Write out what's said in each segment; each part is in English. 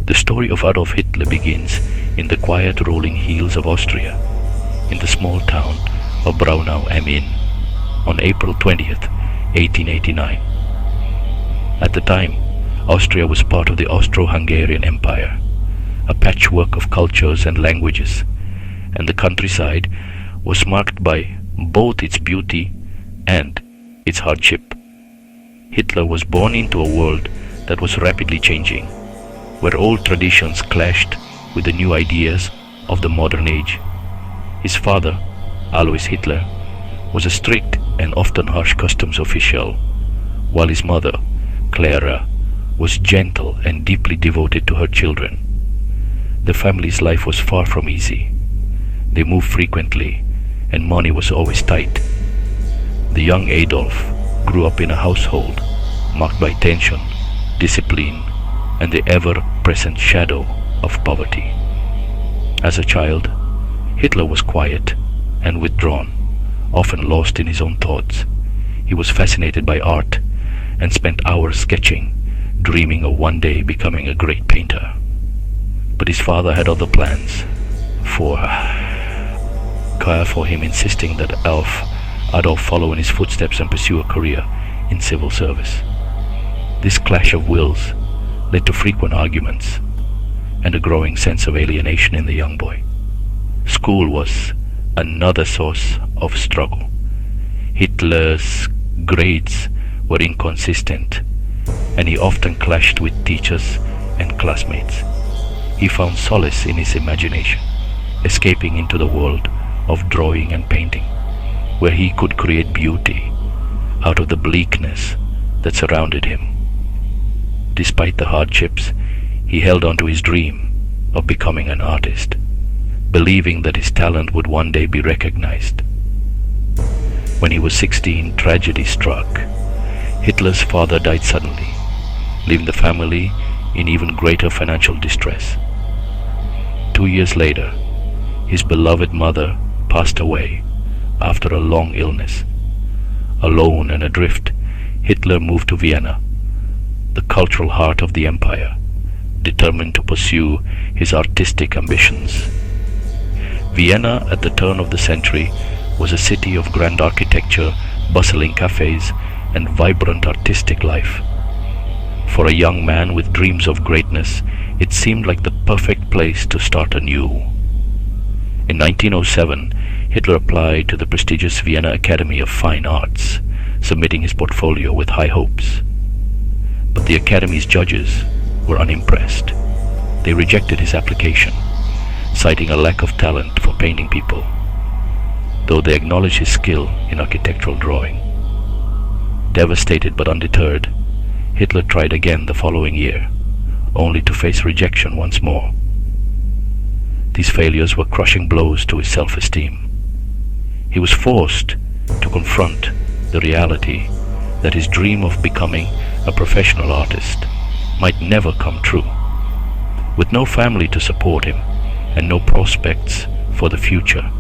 The story of Adolf Hitler begins in the quiet rolling hills of Austria, in the small town of Braunau am Inn, on April 20th, 1889. At the time, Austria was part of the Austro-Hungarian Empire, a patchwork of cultures and languages, and the countryside was marked by both its beauty and its hardship. Hitler was born into a world that was rapidly changing, where old traditions clashed with the new ideas of the modern age. His father, Adolf Hitler, was a strict and often harsh customs official, while his mother, Clara, was gentle and deeply devoted to her children. The family's life was far from easy. They moved frequently, and money was always tight. The young Adolf grew up in a household marked by tension, discipline, and the ever-present shadow of poverty. As a child, Hitler was quiet and withdrawn, often lost in his own thoughts. He was fascinated by art and spent hours sketching, dreaming of one day becoming a great painter. But his father had other plans for him, insisting that Adolf follow in his footsteps and pursue a career in civil service. This clash of wills led to frequent arguments and a growing sense of alienation in the young boy. School was another source of struggle. Hitler's grades were inconsistent, and he often clashed with teachers and classmates. He found solace in his imagination, escaping into the world of drawing and painting, where he could create beauty out of the bleakness that surrounded him. Despite the hardships, he held on to his dream of becoming an artist, believing that his talent would one day be recognized. When he was 16, tragedy struck. Hitler's father died suddenly, leaving the family in even greater financial distress. 2 years later, his beloved mother passed away after a long illness. Alone and adrift, Hitler moved to Vienna, the cultural heart of the empire, determined to pursue his artistic ambitions. Vienna at the turn of the century was a city of grand architecture, bustling cafes, and vibrant artistic life. For a young man with dreams of greatness, it seemed like the perfect place to start anew. In 1907, Hitler applied to the prestigious Vienna Academy of Fine Arts, submitting his portfolio with high hopes. But the Academy's judges were unimpressed. They rejected his application, citing a lack of talent for painting people, though they acknowledged his skill in architectural drawing. Devastated but undeterred, Hitler tried again the following year, only to face rejection once more. These failures were crushing blows to his self-esteem. He was forced to confront the reality that his dream of becoming a professional artist might never come true. With no family to support him and no prospects for the future,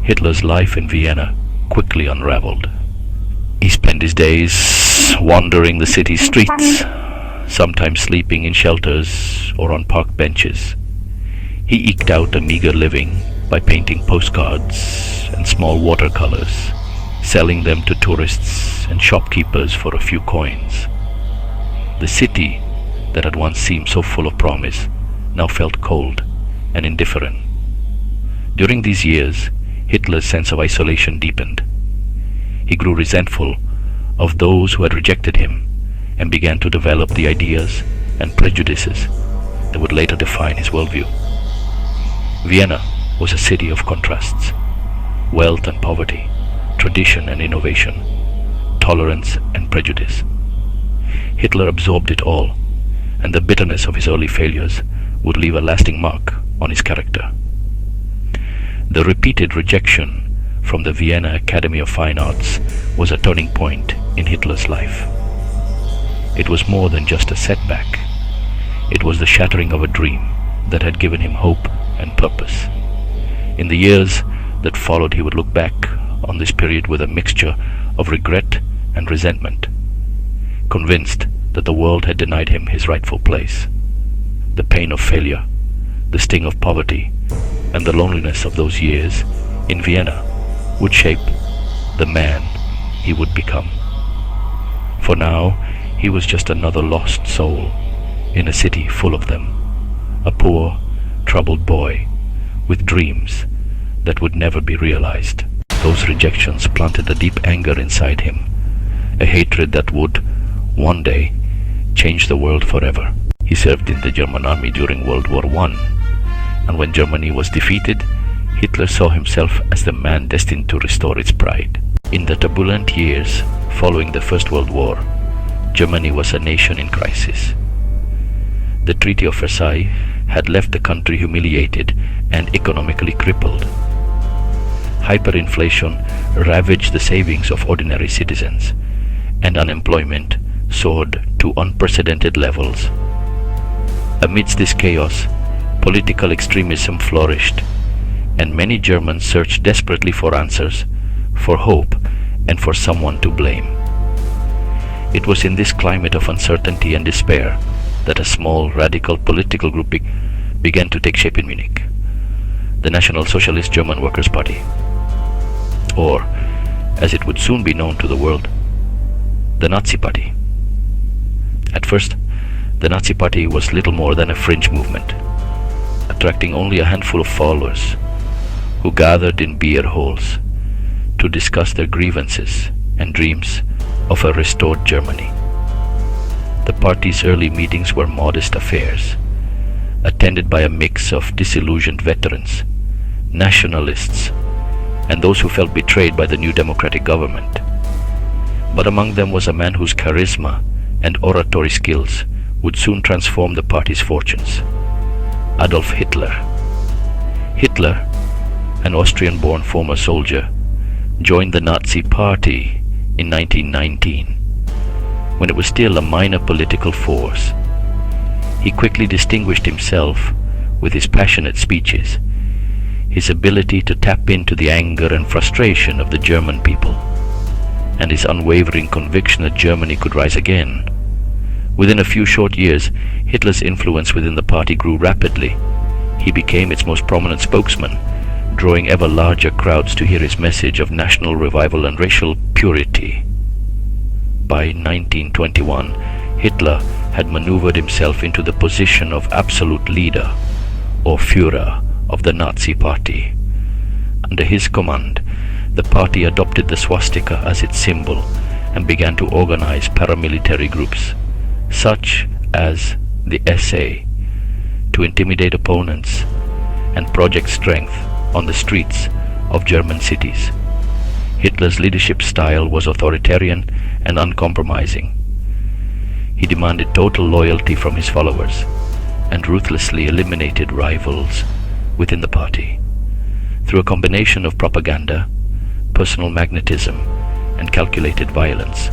Hitler's life in Vienna quickly unraveled. He spent his days wandering the city's streets, sometimes sleeping in shelters or on park benches. He eked out a meager living by painting postcards and small watercolors, selling them to tourists and shopkeepers for a few coins. The city that had once seemed so full of promise now felt cold and indifferent. During these years, Hitler's sense of isolation deepened. He grew resentful of those who had rejected him and began to develop the ideas and prejudices that would later define his worldview. Vienna was a city of contrasts: wealth and poverty, tradition and innovation, tolerance and prejudice. Hitler absorbed it all, and the bitterness of his early failures would leave a lasting mark on his character. The repeated rejection from the Vienna Academy of Fine Arts was a turning point in Hitler's life. It was more than just a setback. It was the shattering of a dream that had given him hope and purpose. In the years that followed, he would look back on this period with a mixture of regret and resentment, convinced that the world had denied him his rightful place. The pain of failure, the sting of poverty, and the loneliness of those years in Vienna would shape the man he would become. For now, he was just another lost soul in a city full of them, a poor, troubled boy with dreams that would never be realized. Those rejections planted a deep anger inside him, a hatred that would, one day, change the world forever. He served in the German army during World War I, and when Germany was defeated, Hitler saw himself as the man destined to restore its pride. In the turbulent years following the First World War, Germany was a nation in crisis. The Treaty of Versailles had left the country humiliated and economically crippled. Hyperinflation ravaged the savings of ordinary citizens, and unemployment soared to unprecedented levels. Amidst this chaos, political extremism flourished, and many Germans searched desperately for answers, for hope, and for someone to blame. It was in this climate of uncertainty and despair that a small radical political group began to take shape in Munich, the National Socialist German Workers' Party, or, as it would soon be known to the world, the Nazi Party. At first, the Nazi Party was little more than a fringe movement, attracting only a handful of followers who gathered in beer halls to discuss their grievances and dreams of a restored Germany. The party's early meetings were modest affairs, attended by a mix of disillusioned veterans, nationalists, and those who felt betrayed by the new democratic government. But among them was a man whose charisma and oratory skills would soon transform the party's fortunes: Adolf Hitler. Hitler, an Austrian-born former soldier, joined the Nazi Party in 1919, when it was still a minor political force. He quickly distinguished himself with his passionate speeches, his ability to tap into the anger and frustration of the German people, and his unwavering conviction that Germany could rise again. Within a few short years, Hitler's influence within the party grew rapidly. He became its most prominent spokesman, drawing ever larger crowds to hear his message of national revival and racial purity. By 1921, Hitler had maneuvered himself into the position of absolute leader, or Führer, of the Nazi Party. Under his command, the party adopted the swastika as its symbol and began to organize paramilitary groups, such as the SA, to intimidate opponents and project strength on the streets of German cities. Hitler's leadership style was authoritarian and uncompromising. He demanded total loyalty from his followers and ruthlessly eliminated rivals within the party. Through a combination of propaganda, personal magnetism, and calculated violence,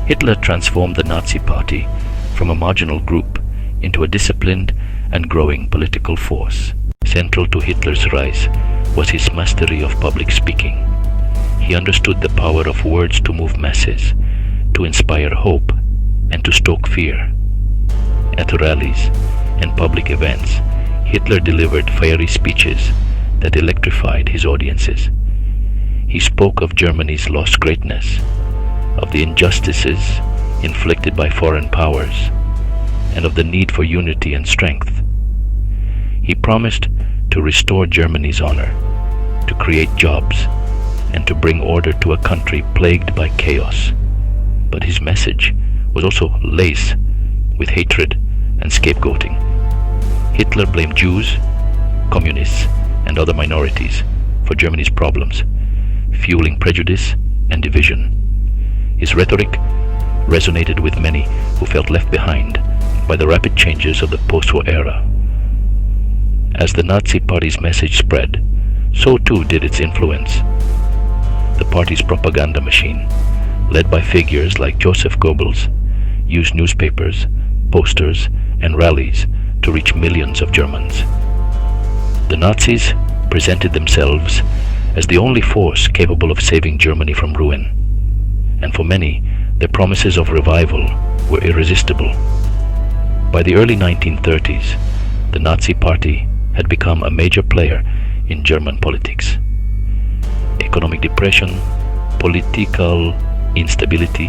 Hitler transformed the Nazi Party from a marginal group into a disciplined and growing political force. Central to Hitler's rise was his mastery of public speaking. He understood the power of words to move masses, to inspire hope, and to stoke fear. At rallies and public events, Hitler delivered fiery speeches that electrified his audiences. He spoke of Germany's lost greatness, of the injustices inflicted by foreign powers, and of the need for unity and strength. He promised to restore Germany's honor, to create jobs, and to bring order to a country plagued by chaos. But his message was also laced with hatred and scapegoating. Hitler blamed Jews, communists, and other minorities for Germany's problems, fueling prejudice and division. His rhetoric resonated with many who felt left behind by the rapid changes of the post-war era. As the Nazi Party's message spread, so too did its influence. The party's propaganda machine, led by figures like Joseph Goebbels, used newspapers, posters, and rallies to reach millions of Germans. The Nazis presented themselves as the only force capable of saving Germany from ruin, and for many, their promises of revival were irresistible. By the early 1930s, the Nazi Party had become a major player in German politics. Economic depression, political instability,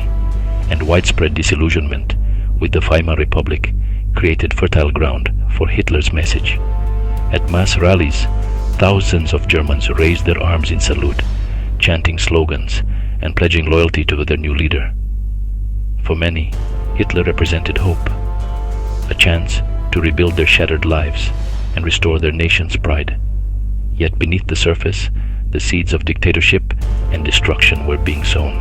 and widespread disillusionment with the Weimar Republic created fertile ground for Hitler's message. At mass rallies, thousands of Germans raised their arms in salute, chanting slogans and pledging loyalty to their new leader. For many, Hitler represented hope, a chance to rebuild their shattered lives and restore their nation's pride. Yet beneath the surface, the seeds of dictatorship and destruction were being sown.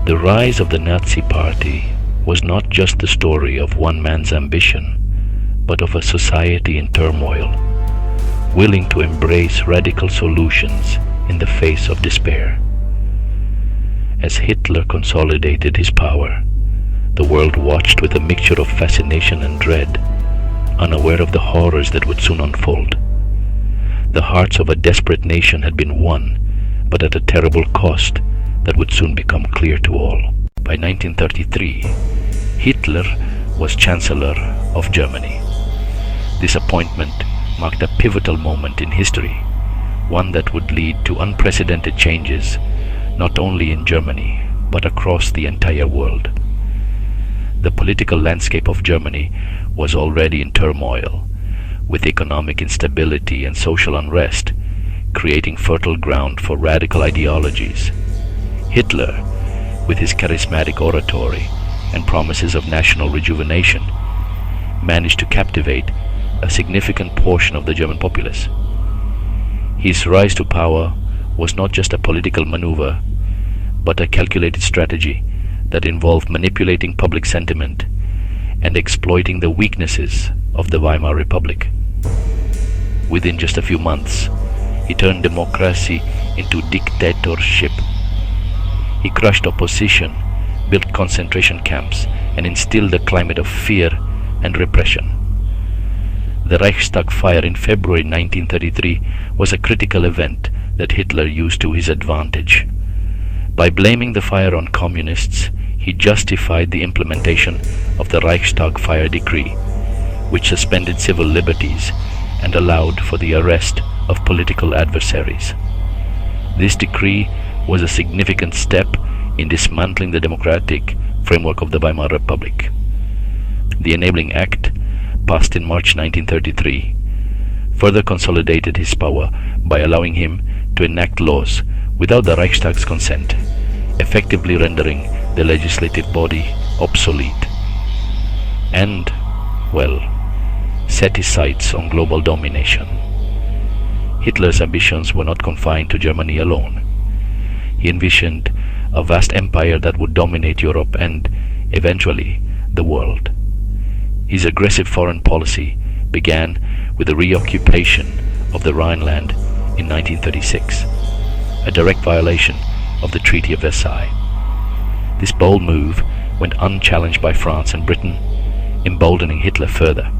The rise of the Nazi Party was not just the story of one man's ambition, but of a society in turmoil, willing to embrace radical solutions in the face of despair. As Hitler consolidated his power, the world watched with a mixture of fascination and dread, unaware of the horrors that would soon unfold. The hearts of a desperate nation had been won, but at a terrible cost that would soon become clear to all. By 1933, Hitler was Chancellor of Germany. This appointment marked a pivotal moment in history, one that would lead to unprecedented changes not only in Germany but across the entire world. The political landscape of Germany was already in turmoil, with economic instability and social unrest creating fertile ground for radical ideologies. Hitler, with his charismatic oratory and promises of national rejuvenation, managed to captivate a significant portion of the German populace. His rise to power was not just a political maneuver, but a calculated strategy that involved manipulating public sentiment and exploiting the weaknesses of the Weimar Republic. Within just a few months, he turned democracy into dictatorship. He crushed opposition, built concentration camps, and instilled a climate of fear and repression. The Reichstag fire in February 1933 was a critical event that Hitler used to his advantage. By blaming the fire on communists, he justified the implementation of the Reichstag fire decree, which suspended civil liberties and allowed for the arrest of political adversaries. This decree was a significant step in dismantling the democratic framework of the Weimar Republic. The Enabling Act, passed in March 1933, further consolidated his power by allowing him to enact laws without the Reichstag's consent, effectively rendering the legislative body obsolete, and, well, set his sights on global domination. Hitler's ambitions were not confined to Germany alone. He envisioned a vast empire that would dominate Europe and, eventually, the world. His aggressive foreign policy began with the reoccupation of the Rhineland in 1936, a direct violation of the Treaty of Versailles. This bold move went unchallenged by France and Britain, emboldening Hitler further.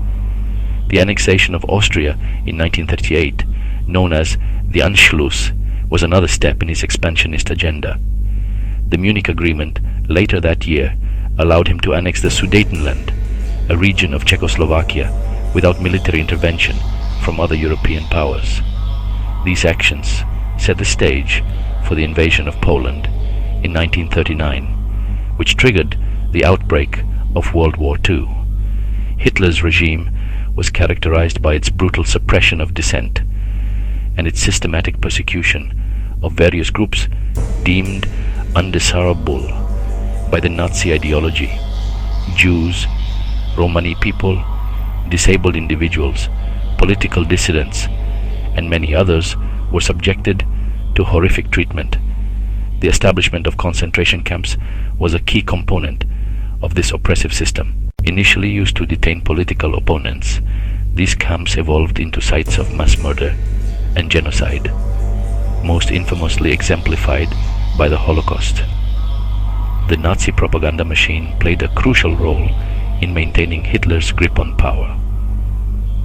The annexation of Austria in 1938, known as the Anschluss, was another step in his expansionist agenda. The Munich Agreement later that year allowed him to annex the Sudetenland, a region of Czechoslovakia, without military intervention from other European powers. These actions set the stage for the invasion of Poland in 1939, which triggered the outbreak of World War II. Hitler's regime was characterized by its brutal suppression of dissent and its systematic persecution of various groups deemed undesirable by the Nazi ideology. Jews, Romani people, disabled individuals, political dissidents, and many others were subjected to horrific treatment. The establishment of concentration camps was a key component of this oppressive system. Initially used to detain political opponents, these camps evolved into sites of mass murder and genocide, most infamously exemplified by the Holocaust. The Nazi propaganda machine played a crucial role in maintaining Hitler's grip on power.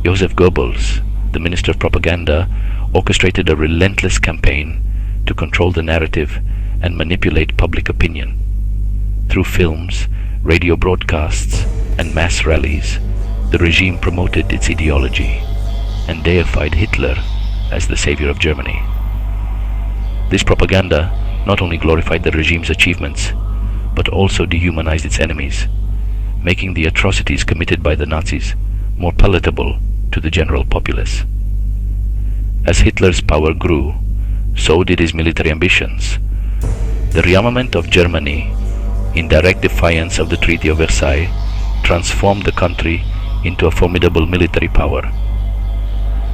Joseph Goebbels, the Minister of Propaganda, orchestrated a relentless campaign to control the narrative and manipulate public opinion. Through films, radio broadcasts, and mass rallies, The regime promoted its ideology and deified Hitler as the savior of Germany. This propaganda not only glorified the regime's achievements, but also dehumanized its enemies, making the atrocities committed by the Nazis more palatable to the general populace. As Hitler's power grew, so did his military ambitions. The rearmament of Germany, in direct defiance of the Treaty of Versailles, transformed the country into a formidable military power.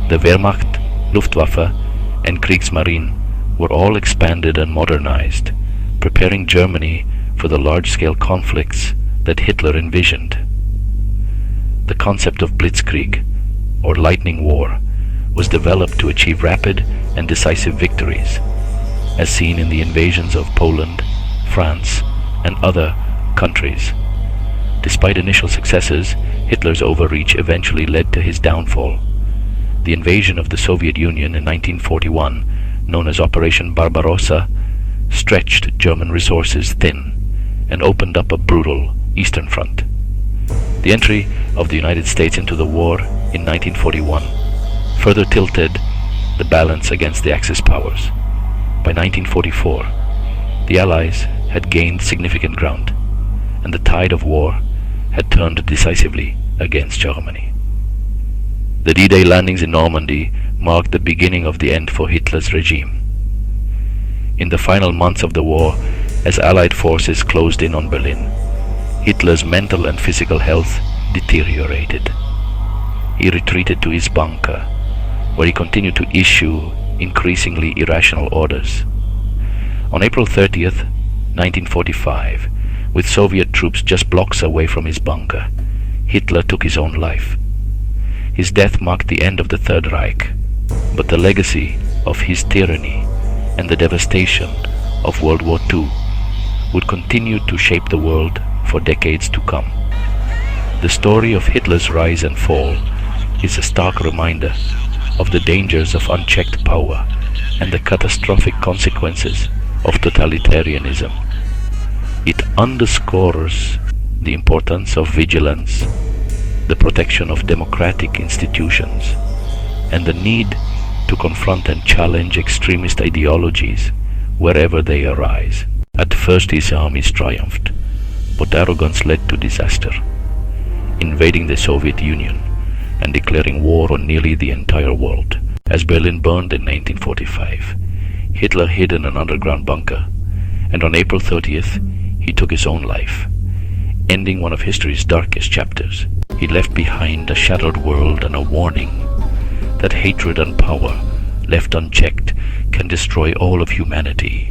The Wehrmacht, Luftwaffe, and Kriegsmarine were all expanded and modernized, preparing Germany for the large-scale conflicts that Hitler envisioned. The concept of blitzkrieg, or lightning war, was developed to achieve rapid and decisive victories, as seen in the invasions of Poland, France, and other countries. Despite initial successes, Hitler's overreach eventually led to his downfall. The invasion of the Soviet Union in 1941, known as Operation Barbarossa, stretched German resources thin and opened up a brutal Eastern Front. The entry of the United States into the war in 1941 further tilted the balance against the Axis powers. By 1944, the Allies had gained significant ground, and the tide of war had turned decisively against Germany. The D-Day landings in Normandy marked the beginning of the end for Hitler's regime. In the final months of the war, as Allied forces closed in on Berlin, Hitler's mental and physical health deteriorated. He retreated to his bunker, where he continued to issue increasingly irrational orders. On April 30th, 1945, with Soviet troops just blocks away from his bunker, Hitler took his own life. His death marked the end of the Third Reich, but the legacy of his tyranny and the devastation of World War II would continue to shape the world for decades to come. The story of Hitler's rise and fall is a stark reminder of the dangers of unchecked power and the catastrophic consequences of totalitarianism. It underscores the importance of vigilance, the protection of democratic institutions, and the need to confront and challenge extremist ideologies wherever they arise. At first his armies triumphed, but arrogance led to disaster, invading the Soviet Union and declaring war on nearly the entire world. As Berlin burned in 1945, Hitler hid in an underground bunker, and on April 30th, he took his own life, ending one of history's darkest chapters. He left behind a shattered world and a warning that hatred and power, left unchecked, can destroy all of humanity.